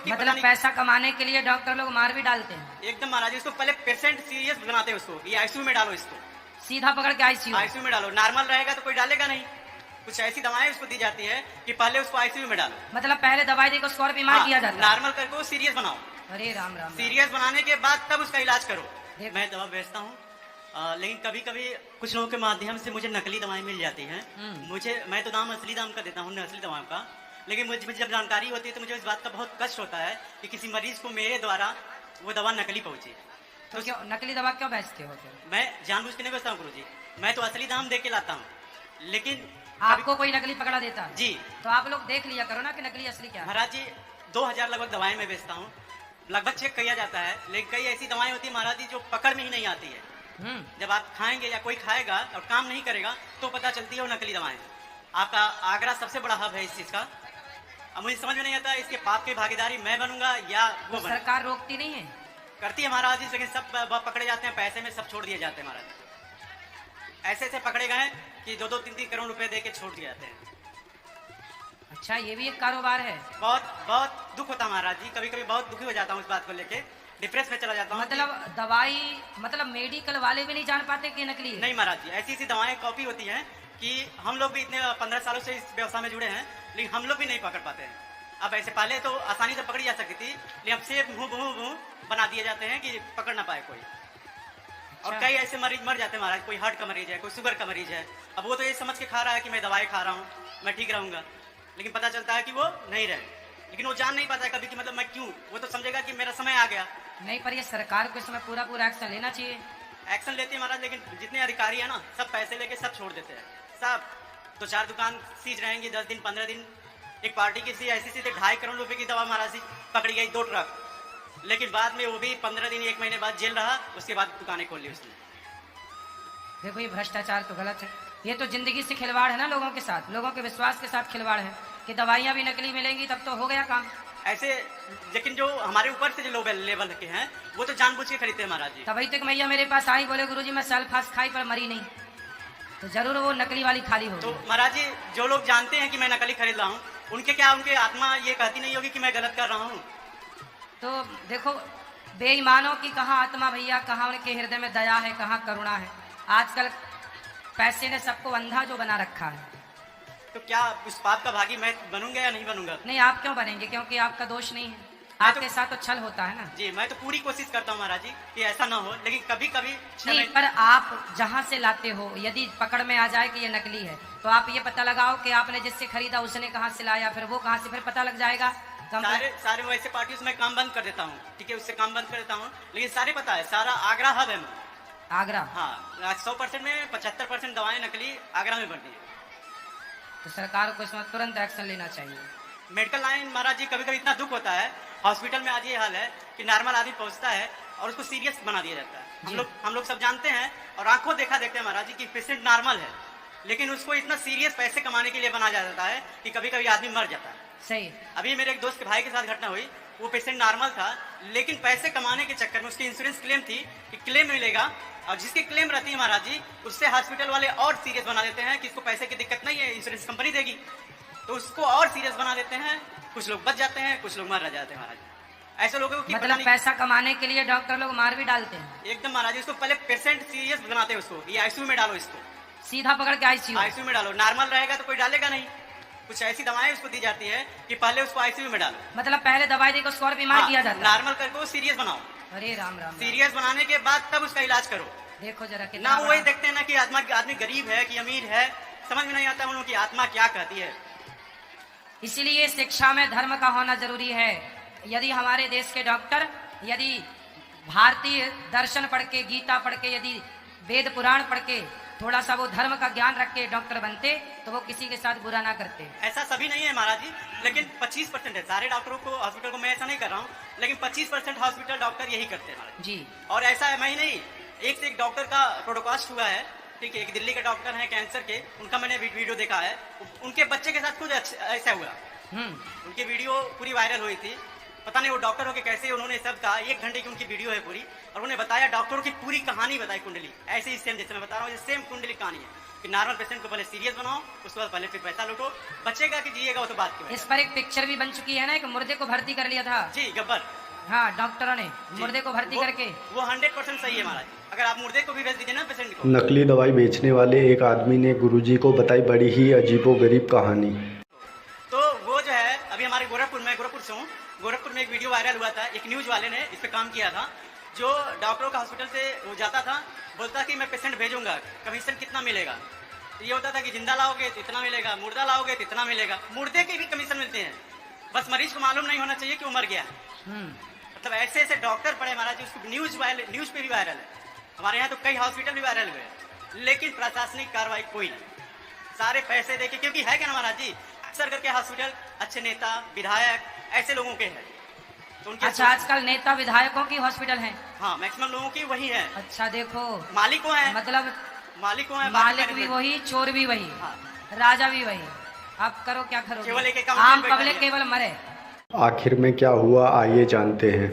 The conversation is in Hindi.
कि मतलब पैसा कमाने के लिए डॉक्टर लोग मार भी डालते हैं। एकदम महाराज, इसको पहले पेशेंट सीरियस बनाते हैं उसको, ये आईसीयू में डालो, इसको सीधा पकड़ के आईसीयू आईसीयू में डालो। नॉर्मल रहेगा तो कोई डालेगा नहीं। कुछ ऐसी दवाएं उसको दी जाती है कि पहले उसको आईसीयू में डालो। मतलब पहले दवाई देकर उसको और बीमार किया जाता है। नॉर्मल करके सीरियस बनाओ। अरे राम राम। सीरियस बनाने के बाद तब उसका इलाज करो। मैं दवा बेचता हूँ, लेकिन कभी कभी कुछ लोगों के माध्यम से मुझे नकली दवाएं मिल जाती हैं। मैं तो दाम असली दाम का देता हूँ, असली दवाओं का। लेकिन मुझे जब जानकारी होती है तो मुझे इस बात का बहुत कष्ट होता है कि किसी मरीज को मेरे द्वारा वो दवा नकली पहुंची। तो क्यों नकली दवा क्यों बेचते हो? मैं जानबूझ के नहीं बेचता हूँ गुरुजी, मैं तो असली दाम दे के लाता हूँ। लेकिन आपको कोई नकली पकड़ा देता है? जी। तो आप लोग देख लिया करो ना कि नकली असली क्या है। महाराज जी 2000 लगभग दवाएं मैं बेचता हूँ, लगभग चेक किया जाता है। लेकिन कई ऐसी दवाएं होती है महाराज जी जो पकड़ में ही नहीं आती है। जब आप खाएंगे या कोई खाएगा और काम नहीं करेगा तो पता चलती है वो नकली दवाएं। आपका आगरा सबसे बड़ा हब है इस चीज का। अब मुझे समझ में नहीं आता इसके पाप की भागीदारी मैं बनूंगा या वो सरकार रोकती नहीं है? करती है महाराज जी, लेकिन सब पकड़े जाते हैं, पैसे में सब छोड़ दिए जाते हैं महाराज। ऐसे ऐसे पकड़े गए कि 2-2, 3-3 करोड़ रुपए दे के छोड़ दिए जाते हैं। अच्छा, ये भी एक कारोबार है। बहुत बहुत दुख होता है महाराज जी, कभी कभी बहुत दुखी हो जाता हूँ इस बात को लेके, डिप्रेस में चला जाता हूँ। मतलब दवाई, मतलब मेडिकल वाले भी नहीं जान पाते कि नकली है? नहीं महाराज जी, ऐसी ऐसी दवाएं कॉपी होती हैं कि हम लोग भी इतने 15 सालों से इस व्यवसाय में जुड़े हैं, लेकिन हम लोग भी नहीं पकड़ पाते हैं। अब ऐसे पहले तो आसानी से पकड़ी जा सकती थी, लेकिन अब से मुंह बना दिए जाते हैं कि पकड़ ना पाए कोई। और कई ऐसे मरीज मर जाते हैं महाराज, कोई हार्ट का मरीज है, कोई शुगर का मरीज है। अब वो तो ये समझ के खा रहा है कि मैं दवाई खा रहा हूँ, मैं ठीक रहूंगा, लेकिन पता चलता है कि वो नहीं रहे। लेकिन वो जान नहीं पाता है कभी कि मतलब मैं क्यों, वो तो समझेगा कि मेरा समय आ गया। नहीं, पर ये सरकार को इसमें पूरा एक्शन लेना चाहिए। एक्शन लेते हैं महाराज, लेकिन जितने अधिकारी है ना सब पैसे लेके सब छोड़ देते हैं सब। तो 4 दुकान सीज रहेंगी 10 दिन 15 दिन। एक पार्टी की ऐसी सी 2.5 करोड़ रुपए की दवा महाराज जी पकड़ी गई 2 ट्रक, लेकिन बाद में वो भी 15 दिन 1 महीने बाद जेल रहा, उसके बाद दुकानें खोल ली उसने। देखो ये भ्रष्टाचार तो गलत है, ये तो जिंदगी से खिलवाड़ है ना, लोगों के साथ, लोगों के विश्वास के साथ खिलवाड़ है कि दवाइयाँ भी नकली मिलेंगी तब तो हो गया काम। ऐसे लेकिन जो हमारे ऊपर से जो लो लेवल के हैं वो तो जानबूझ के खरीदते हैं महाराज जी। तभी तक मैया मेरे पास आई, बोले गुरुजी मैं सल्फास खाई पर मरी नहीं, तो जरूर वो नकली वाली खाली होगी। तो महाराज जी जो लोग जानते हैं कि मैं नकली खरीद रहा हूँ, उनके क्या उनके आत्मा ये कहती नहीं होगी कि मैं गलत कर रहा हूँ? तो देखो बेईमानों की कहाँ आत्मा भैया, कहाँ उनके हृदय में दया है, कहाँ करुणा है। आजकल पैसे ने सबको अंधा जो बना रखा है। तो क्या उस पाप का भागी मैं बनूंगा या नहीं बनूंगा? नहीं, आप क्यों बनेंगे, क्योंकि आपका दोष नहीं है, आपके साथ तो छल होता है ना। जी मैं तो पूरी कोशिश करता हूँ महाराज जी कि ऐसा ना हो, लेकिन कभी कभी नहीं, पर आप जहाँ से लाते हो यदि पकड़ में आ जाए कि ये नकली है तो आप ये पता लगाओ कि आपने जिससे खरीदा उसने कहाँ से लाया, फिर वो कहाँ से, फिर पता लग जाएगा। सारे वैसे पार्टियों से मैं काम बंद कर देता हूँ, ठीक है, उससे काम बंद कर देता हूँ, लेकिन सारे पता है, सारा आगरा हब है। आगरा? हाँ, 100% में 75% दवाएं नकली आगरा में बढ़ती है। तो सरकार को इसमें तुरंत एक्शन लेना चाहिए। मेडिकल लाइन महाराज जी कभी कभी इतना दुख होता है, हॉस्पिटल में आज ये हाल है कि नॉर्मल आदमी पहुंचता है और उसको सीरियस बना दिया जाता है। हम लोग सब जानते हैं और आंखों देखा देखते हैं महाराज जी कि पेशेंट नॉर्मल है, लेकिन उसको इतना सीरियस पैसे कमाने के लिए बना जाता है कि कभी कभी आदमी मर जाता है। सही। अभी मेरे एक दोस्त के भाई के साथ घटना हुई, वो पेशेंट नॉर्मल था, लेकिन पैसे कमाने के चक्कर में उसकी इंश्योरेंस क्लेम थी कि क्लेम मिलेगा, और जिसकी क्लेम रहती है महाराज जी उससे हॉस्पिटल वाले और सीरियस बना देते हैं कि इसको पैसे की दिक्कत नहीं है, इंश्योरेंस कंपनी देगी, तो उसको और सीरियस बना देते हैं। कुछ लोग बच जाते हैं, कुछ लोग मर जाते हैं महाराज। ऐसे लोगों की मतलब पैसा कमाने के लिए डॉक्टर लोग मार भी डालते हैं। एकदम महाराज, इसको पहले पेशेंट सीरियस बनाते हैं, उसको ये आईसीयू में डालो, इसको सीधा पकड़ के आईसीयू में डालो। नॉर्मल रहेगा तो कोई डालेगा नहीं। कुछ ऐसी दवाएं उसको दी जाती है कि पहले उसको आईसीयू में डालो। मतलब पहले दवाई देकर उसको और बीमार किया जाता है। नॉर्मल करके सीरियस बनाओ। अरे राम राम। सीरियस बनाने के बाद तब उसका इलाज करो। देखो जरा ना वही देखते हैं ना कि आदमी गरीब है कि अमीर है, समझ में नहीं आता उन लोगों की आत्मा क्या कहती है। इसलिए शिक्षा में धर्म का होना जरूरी है। यदि हमारे देश के डॉक्टर यदि भारतीय दर्शन पढ़ के, गीता पढ़ के, यदि वेद पुराण पढ़ के थोड़ा सा वो धर्म का ज्ञान रख के डॉक्टर बनते तो वो किसी के साथ बुरा ना करते। ऐसा सभी नहीं है महाराज जी, लेकिन 25% है। सारे डॉक्टरों को, हॉस्पिटल को मैं ऐसा नहीं कर रहा हूँ, लेकिन 25% हॉस्पिटल डॉक्टर यही करते हैं जी। और ऐसा है मैं ही नहीं, एक से एक डॉक्टर का प्रोडकास्ट हुआ है, ठीक है। एक दिल्ली के डॉक्टर है कैंसर के, उनका मैंने वीडियो देखा है, उनके बच्चे के साथ कुछ ऐसा हुआ। उनकी वीडियो पूरी वायरल हुई थी, पता नहीं वो डॉक्टर हो के कैसे उन्होंने सब कहा। 1 घंटे की उनकी वीडियो है पूरी, और उन्होंने बताया डॉक्टरों की पूरी कहानी बताई, कुंडली ऐसे ही सेम जैसे मैं बता रहा हूँ, सेम कुंडली कहानी है। कि नॉर्मल पेशेंट को पहले सीरियस बनाओ, उसके बाद पहले फिर पैसा लूटो, बचेगा कि जिएगा वो तो बात की बात इस पर एक पिक्चर भी बन चुकी है ना, एक मुर्दे को भर्ती कर लिया था। है। जी गब्बर हाँ, डॉक्टरों ने जी, मुर्दे को भर्ती करके। वो 100% सही है महाराज। अगर आप मुर्दे को भी भेज दीजिए ना पेशेंट को। नकली दवाई बेचने वाले एक आदमी ने गुरुजी को बताई बड़ी ही अजीबोगरीब कहानी। तो वो जो है अभी हमारे गोरखपुर से हूँ, गोरखपुर में एक वीडियो वायरल हुआ था, एक न्यूज वाले ने इस पे काम किया था। जो डॉक्टरों का हॉस्पिटल से वो जाता था, बोलता कि मैं पेशेंट भेजूंगा, कमीशन कितना मिलेगा। तो ये होता था कि जिंदा लाओगे तो इतना मिलेगा, मुर्दा लाओगे तो इतना मिलेगा। मुर्दे के भी कमीशन मिलते हैं, बस मरीज को मालूम नहीं होना चाहिए कि वो मर गया। मतलब ऐसे ऐसे डॉक्टर पड़े महाराज, उसको न्यूज पे भी वायरल है। हमारे यहाँ तो कई हॉस्पिटल भी वायरल हुए हैं, लेकिन प्रशासनिक कार्रवाई कोई नहीं। सारे पैसे देके, क्योंकि है क्या ना महाराज जी, अक्सर करके हॉस्पिटल अच्छे नेता विधायक ऐसे लोगों के हैं, तो उनके अच्छा, आजकल नेता विधायकों की हॉस्पिटल है। हाँ, मैक्सिमम लोगों की वही है। अच्छा देखो, मालिकों है, मतलब मालिकों है, मालिक भी वही, चोर भी वही, हाँ। राजा भी वही। आप करो क्या करो, केवल एक आम अकाउंटेंट बैठा पब्लिक दिया। केवल मरे। आखिर में क्या हुआ आइए जानते हैं।